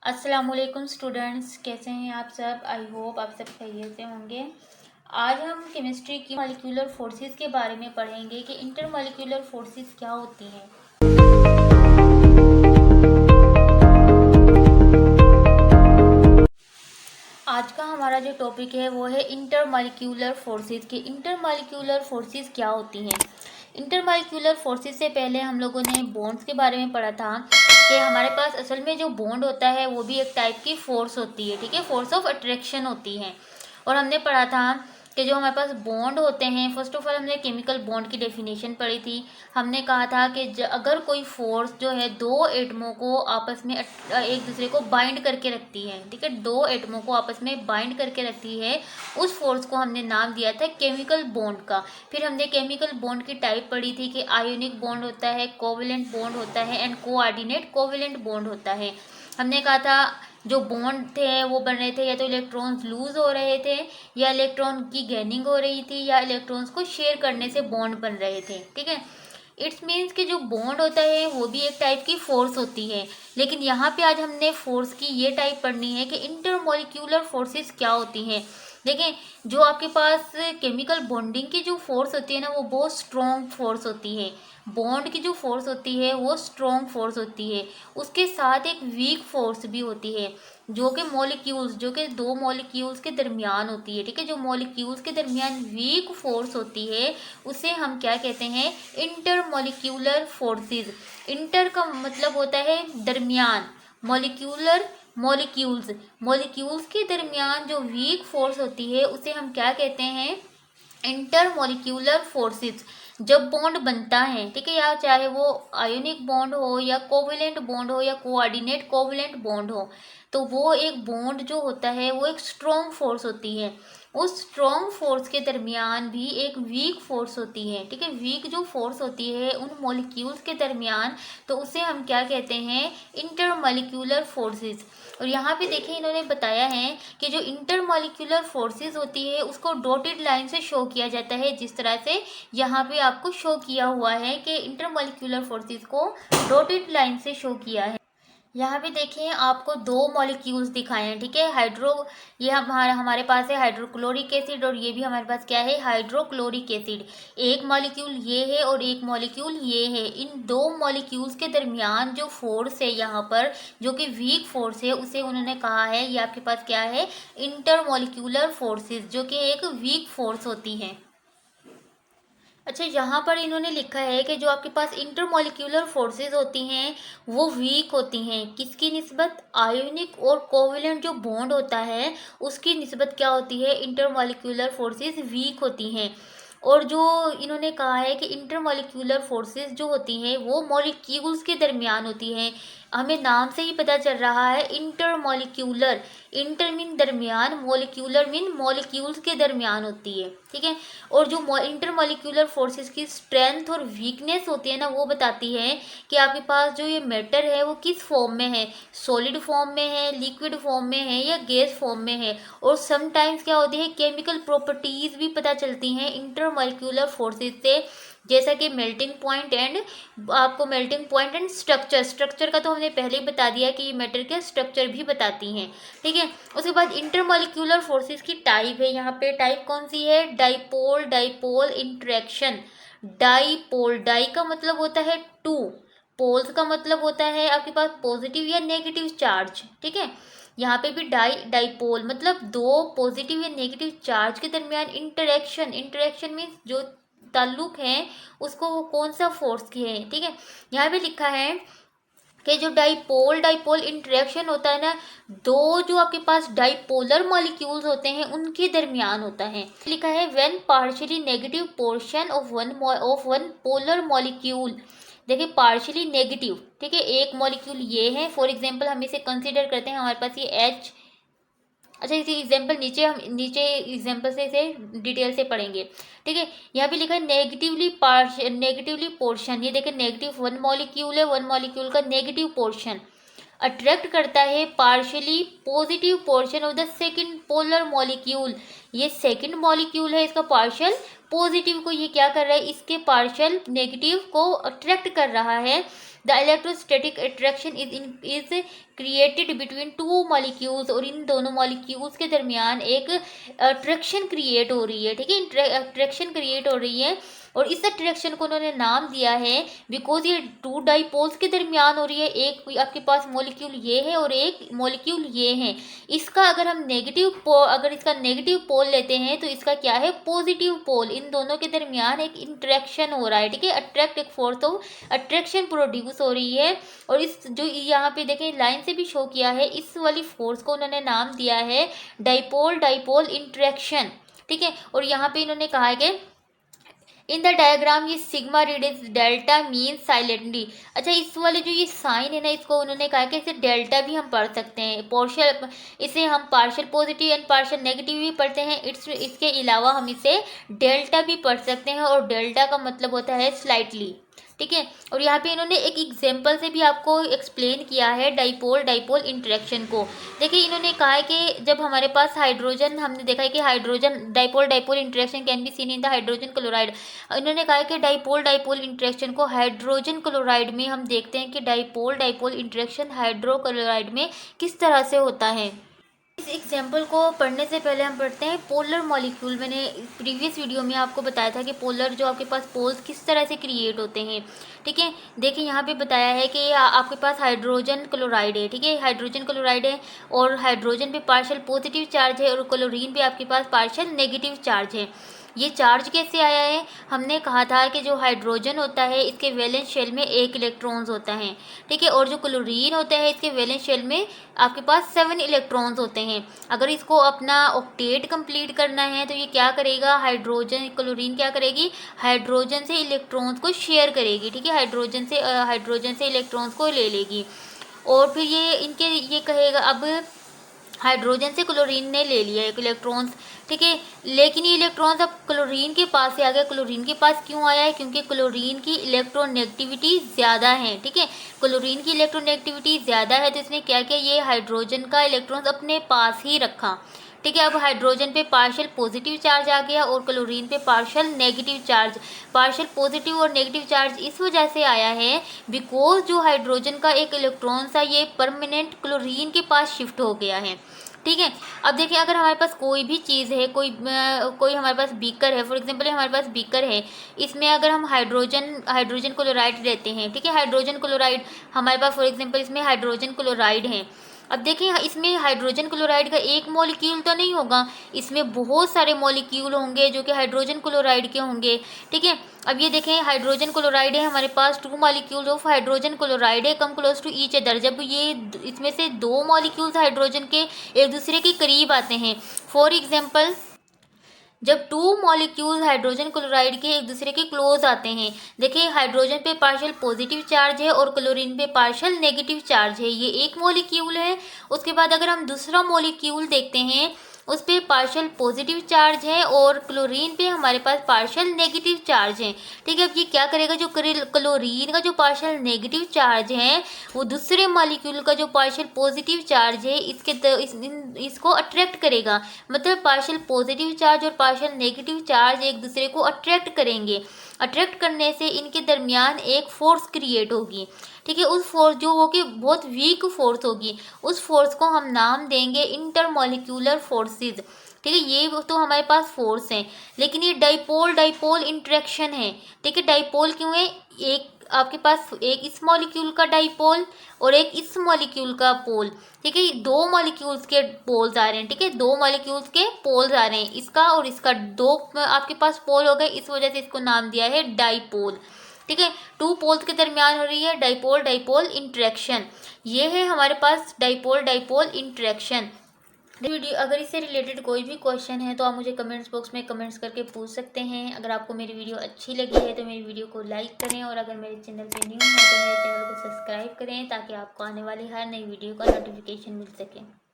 अस्सलामुअलैकुम स्टूडेंट्स, कैसे हैं आप सब। आई होप आप सब खैरियत से होंगे। आज हम केमिस्ट्री की मॉलिक्यूलर फोर्सेस के बारे में पढ़ेंगे कि इंटरमॉलिक्यूलर फोर्सेस क्या होती हैं। आज का हमारा जो टॉपिक है वो है इंटरमॉलिक्यूलर फोर्सेस के इंटरमॉलिक्यूलर फोर्सेस क्या होती हैं। इंटरमॉलिक्यूलर फोर्सेस से पहले हम लोगों ने बॉन्ड्स के बारे में पढ़ा था कि हमारे पास असल में जो बॉन्ड होता है वो भी एक टाइप की फोर्स होती है, ठीक है, फोर्स ऑफ अट्रैक्शन होती है। और हमने पढ़ा था कि जो हमारे पास बॉन्ड होते हैं, फर्स्ट ऑफ ऑल हमने केमिकल बॉन्ड की डेफिनेशन पढ़ी थी। हमने कहा था कि अगर कोई फोर्स जो है दो एटमों को आपस में एक दूसरे को बाइंड करके रखती है, ठीक है, दो एटमों को आपस में बाइंड करके रखती है, उस फोर्स को हमने नाम दिया था केमिकल बॉन्ड का। फिर हमने केमिकल बॉन्ड की टाइप पढ़ी थी कि आयोनिक बॉन्ड होता है, कोवेलेंट बॉन्ड होता है एंड कोऑर्डिनेट कोवेलेंट बॉन्ड होता है। हमने कहा था जो बॉन्ड थे वो बन रहे थे या तो इलेक्ट्रॉन्स लूज हो रहे थे, या इलेक्ट्रॉन की गेनिंग हो रही थी, या इलेक्ट्रॉन्स को शेयर करने से बॉन्ड बन रहे थे, ठीक है। इट्स मीन्स कि जो बॉन्ड होता है वो भी एक टाइप की फोर्स होती है। लेकिन यहाँ पे आज हमने फोर्स की ये टाइप पढ़नी है कि इंटरमॉलिक्यूलर फोर्सेस क्या होती हैं। देखें, जो आपके पास केमिकल बॉन्डिंग की जो फोर्स होती है ना, वो बहुत स्ट्रॉन्ग फोर्स होती है। बॉन्ड की जो फोर्स होती है वो स्ट्रॉन्ग फोर्स होती है। उसके साथ एक वीक फोर्स भी होती है जो कि मॉलिक्यूल्स, जो कि दो मॉलिक्यूल्स के दरमियान होती है, ठीक है। जो मॉलिक्यूल्स के दरमियान वीक फोर्स होती है उसे हम क्या कहते हैं, इंटरमॉलिक्यूलर फोर्सेस। इंटर का मतलब होता है दरमियान, मॉलिक्यूलर मॉलिक्यूल्स, मॉलिक्यूल्स के दरमियान जो वीक फोर्स होती है उसे हम क्या कहते हैं, इंटरमॉलिक्यूलर फोर्सेस। जब बॉन्ड बनता है, ठीक है, या चाहे वो आयोनिक बॉन्ड हो या कोवेलेंट बॉन्ड हो या कोऑर्डिनेट कोवेलेंट बॉन्ड हो, तो वो एक बॉन्ड जो होता है वो एक स्ट्रॉन्ग फोर्स होती है। उस स्ट्रॉन्ग फोर्स के दरमियान भी एक वीक फोर्स होती है, ठीक है। वीक जो फोर्स होती है उन मॉलिक्यूल्स के दरमियान, तो उसे हम क्या कहते हैं, इंटरमॉलिक्यूलर फोर्सेस। और यहाँ पे देखिए इन्होंने बताया है कि जो इंटरमॉलिक्यूलर फोर्सेस होती है उसको डॉटेड लाइन से शो किया जाता है, जिस तरह से यहाँ पे आपको शो किया हुआ है कि इंटरमॉलिक्यूलर फोर्सेस को डॉटेड लाइन से शो किया है। यहाँ पे देखिए आपको दो मॉलिक्यूल्स दिखाए हैं, ठीक है। ये हमारे पास है हाइड्रोक्लोरिक एसिड, और ये भी हमारे पास क्या है, हाइड्रोक्लोरिक एसिड। एक मॉलिक्यूल ये है और एक मॉलिक्यूल ये है। इन दो मॉलिक्यूल्स के दरमियान जो फोर्स है यहाँ पर, जो कि वीक फोर्स है, उसे उन्होंने कहा है, ये आपके पास क्या है, इंटरमॉलिक्यूलर फोर्सेस, जो कि एक वीक फोर्स होती है। अच्छा, यहाँ पर इन्होंने लिखा है कि जो आपके पास इंटरमॉलिक्यूलर फोर्सेस होती हैं वो वीक होती हैं। किसकी निस्बत, आयोनिक और कोवेलेंट जो बॉन्ड होता है उसकी निस्बत क्या होती है, इंटरमॉलिक्यूलर फोर्सेस वीक होती हैं। और जो इन्होंने कहा है कि इंटरमॉलिक्यूलर फोर्सेस जो होती हैं वो मॉलिक्यूल्स के दरमियान होती हैं। हमें नाम से ही पता चल रहा है इंटरमॉलिक्यूलर, इंटर मीन दरमियान, मॉलिक्यूलर मीन मॉलिक्यूल्स के दरमियान होती है, ठीक है। और जो इंटरमॉलिक्यूलर फोर्सेस की स्ट्रेंथ और वीकनेस होती है ना, वो बताती है कि आपके पास जो ये मैटर है वो किस फॉर्म में है, सॉलिड फॉर्म में है, लिक्विड फॉर्म में है या गैस फॉर्म में है। और समटाइम्स क्या होती है, केमिकल प्रॉपर्टीज भी पता चलती हैं इंटरमॉलिक्यूलर फोर्सेस से, जैसा कि मेल्टिंग पॉइंट एंड, आपको melting point and structure, structure का तो हमने पहले ही बता दिया कि ये मैटर के स्ट्रक्चर भी बताती हैं, ठीक है। उसके बाद इंटरमॉलिक्यूलर फोर्सेस की टाइप है, यहाँ पे टाइप कौन सी है, dipole dipole interaction. Dipole, di का मतलब होता है टू, पोल्स का मतलब होता है आपके पास पॉजिटिव या नेगेटिव चार्ज, ठीक है। यहाँ पे भी डाइपोल मतलब दो पॉजिटिव या नेगेटिव चार्ज के दरमियान इंटरेक्शन, इंटरेक्शन मीन्स जो ताल्लुक है उसको वो कौन सा फोर्स की है, ठीक है। यहाँ पे लिखा है कि जो डाइपोल डाइपोल इंटरेक्शन होता है ना, दो जो आपके पास डाइपोलर मॉलिक्यूल्स होते हैं उनके दरमियान होता है। लिखा है when partially negative portion of one polar molecule. देखिए पार्शियली नेगेटिव, ठीक है, एक मॉलिक्यूल ये है, फॉर एग्जांपल हम इसे कंसीडर करते हैं, हमारे पास ये एच। अच्छा, इसी एग्जाम्पल नीचे एग्जाम्पल से इसे डिटेल से पढ़ेंगे, ठीक है। यहाँ पे लिखा है नेगेटिवली पोर्शन, ये देखें नेगेटिव वन मॉलिक्यूल है, वन मॉलिक्यूल का नेगेटिव पोर्शन अट्रैक्ट करता है partially positive portion of the second polar molecule. ये सेकंड मॉलिक्यूल है, इसका पार्शियल पॉजिटिव को ये क्या कर रहा है, इसके पार्शियल नेगेटिव को अट्रैक्ट कर रहा है। The electrostatic attraction is created between two molecules, और इन दोनों मॉलिक्यूल्स के दरमियान एक अट्रैक्शन क्रिएट हो रही है, ठीक है, अट्रैक्शन क्रिएट हो रही है। और इस अट्रैक्शन को उन्होंने नाम दिया है बिकॉज ये टू डाइपोल्स के दरमियान हो रही है, एक आपके पास मॉलिक्यूल ये है और एक मॉलिक्यूल ये है। इसका अगर हम अगर इसका नेगेटिव पोल लेते हैं तो इसका क्या है, पॉजिटिव पोल। इन दोनों के दरमियान एक इंटरेक्शन हो रहा है, ठीक है, एक फोर्स ऑफ अट्रैक्शन प्रोड्यूस हो रही है। और इस जो यहाँ पे देखें लाइन से भी शो किया है, इस वाली फोर्स को उन्होंने नाम दिया है डाइपोल डाइपोल इंटरेक्शन, ठीक है। और यहाँ पे इन्होंने कहा है कि इन द डायग्राम ये सिग्मा रीडेज डेल्टा मीन साइलेंटली। अच्छा, इस वाले जो ये साइन है ना, इसको उन्होंने कहा कि इसे डेल्टा भी हम पढ़ सकते हैं, पोर्शल इसे हम partial positive and partial negative भी पढ़ते हैं। इसके अलावा हम इसे डेल्टा भी पढ़ सकते हैं, और डेल्टा का मतलब होता है स्लाइटली, ठीक है। और यहाँ पे इन्होंने एक एग्जांपल से भी आपको एक्सप्लेन किया है डाइपोल डाइपोल इंटरेक्शन को। देखिए, इन्होंने कहा है कि जब हमारे पास हाइड्रोजन, हमने देखा है कि hydrogen dipole dipole interaction can be seen in the hydrogen chloride. इन्होंने कहा है कि डाइपोल डाइपोल इंटरेक्शन को हाइड्रोजन क्लोराइड में हम देखते हैं कि डाइपोल डाइपोल इंटरेक्शन हाइड्रोक्लोराइड में किस तरह से होता है। इस एग्जाम्पल को पढ़ने से पहले हम पढ़ते हैं पोलर मॉलिक्यूल। मैंने प्रीवियस वीडियो में आपको बताया था कि पोलर जो आपके पास पोल्स किस तरह से क्रिएट होते हैं, ठीक है। देखिए, यहाँ पे बताया है कि आपके पास हाइड्रोजन क्लोराइड है, ठीक है, हाइड्रोजन क्लोराइड है, और हाइड्रोजन पे पार्शियल पॉजिटिव चार्ज है और क्लोरीन पे आपके पास पार्शियल नेगेटिव चार्ज है। ये चार्ज कैसे आया है, हमने कहा था कि जो हाइड्रोजन होता है इसके वैलेंस शेल में 1 इलेक्ट्रॉन्स होता है, ठीक है, और जो क्लोरीन होता है इसके वैलेंस शेल में आपके पास 7 इलेक्ट्रॉन्स होते हैं। अगर इसको अपना ऑक्टेट कंप्लीट करना है तो ये क्या करेगा, हाइड्रोजन क्लोरीन क्या करेगी, हाइड्रोजन से इलेक्ट्रॉन्स को शेयर करेगी, ठीक है, हाइड्रोजन से इलेक्ट्रॉन्स को ले लेगी, और फिर ये कहेगा अब हाइड्रोजन से क्लोरीन ने ले लिया एक इलेक्ट्रॉन्स, ठीक है, लेकिन ये इलेक्ट्रॉन्स अब क्लोरीन के पास से आ गया। क्लोरीन के पास क्यों आया है, क्योंकि क्लोरीन की इलेक्ट्रोनेगेटिविटी ज़्यादा है, ठीक है, क्लोरीन की इलेक्ट्रोनेगेटिविटी ज़्यादा है, तो इसने क्या किया, ये हाइड्रोजन का इलेक्ट्रॉन्स अपने पास ही रखा, ठीक है। अब हाइड्रोजन पे पार्शियल पॉजिटिव चार्ज आ गया और क्लोरीन पे partial negative charge. Partial positive और नेगेटिव चार्ज इस वजह से आया है बिकॉज जो हाइड्रोजन का एक इलेक्ट्रॉन था ये परमानेंट क्लोरीन के पास शिफ्ट हो गया है, ठीक है। अब देखिए, अगर हमारे पास कोई भी चीज़ है, कोई हमारे पास बीकर है, फॉर एग्जांपल हमारे पास बीकर है, इसमें अगर हम हाइड्रोजन क्लोराइड लेते हैं, ठीक है, हाइड्रोजन क्लोराइड हमारे पास, फॉर एग्जांपल इसमें हाइड्रोजन क्लोराइड है। अब देखिए, इसमें हाइड्रोजन क्लोराइड का एक मॉलिक्यूल तो नहीं होगा, इसमें बहुत सारे मॉलिक्यूल होंगे जो कि हाइड्रोजन क्लोराइड के होंगे, ठीक है। अब ये देखें, हाइड्रोजन क्लोराइड है हमारे पास, 2 मॉलिक्यूल्स ऑफ हाइड्रोजन क्लोराइड है come close to each other. जब ये इसमें से 2 मॉलिक्यूल्स हाइड्रोजन के एक दूसरे के करीब आते हैं, फॉर एग्जाम्पल जब 2 मॉलिक्यूल्स हाइड्रोजन क्लोराइड के एक दूसरे के क्लोज आते हैं, देखिए हाइड्रोजन पे पार्शियल पॉजिटिव चार्ज है और क्लोरीन पे पार्शियल नेगेटिव चार्ज है, ये एक मॉलिक्यूल है। उसके बाद अगर हम दूसरा मॉलिक्यूल देखते हैं, उस पर पार्शियल पॉजिटिव चार्ज है और क्लोरीन पे हमारे पास पार्शियल नेगेटिव चार्ज है, ठीक है। अब ये क्या करेगा, जो क्लोरीन का जो पार्शियल नेगेटिव चार्ज है वो दूसरे मॉलिक्यूल का जो पार्शियल पॉजिटिव चार्ज है इसको अट्रैक्ट करेगा। मतलब पार्शियल पॉजिटिव चार्ज और पार्शियल नेगेटिव चार्ज एक दूसरे को अट्रैक्ट करेंगे। अट्रैक्ट करने से इनके दरमियान एक फोर्स क्रिएट होगी, ठीक है। उस फोर्स जो वो कि बहुत वीक फोर्स होगी, उस फोर्स को हम नाम देंगे इंटरमॉलिक्यूलर फोर्सेस, ठीक है। ये तो हमारे पास फोर्स हैं, लेकिन ये डाइपोल डाइपोल इंटरेक्शन है, ठीक है। डाइपोल क्यों है, एक आपके पास एक इस मॉलिक्यूल का डाइपोल और एक इस मॉलिक्यूल का पोल, ठीक है। 2 मॉलिक्यूल्स के पोल्स आ रहे हैं, ठीक है, 2 मॉलिक्यूल्स के पोल्स आ रहे हैं, इसका और इसका 2 आपके पास पोल हो गए, इस वजह से इसको नाम दिया है डाइपोल, ठीक है। 2 पोल्स के दरमियान हो रही है डाइपोल डाइपोल इंटरेक्शन। ये है हमारे पास डाइपोल डाइपोल इंटरेक्शन। वीडियो अगर इससे रिलेटेड कोई भी क्वेश्चन है तो आप मुझे कमेंट्स बॉक्स में कमेंट्स करके पूछ सकते हैं। अगर आपको मेरी वीडियो अच्छी लगी है तो मेरी वीडियो को लाइक करें, और अगर मेरे चैनल पे न्यू है तो मेरे चैनल को सब्सक्राइब करें ताकि आपको आने वाली हर नई वीडियो का नोटिफिकेशन मिल सके।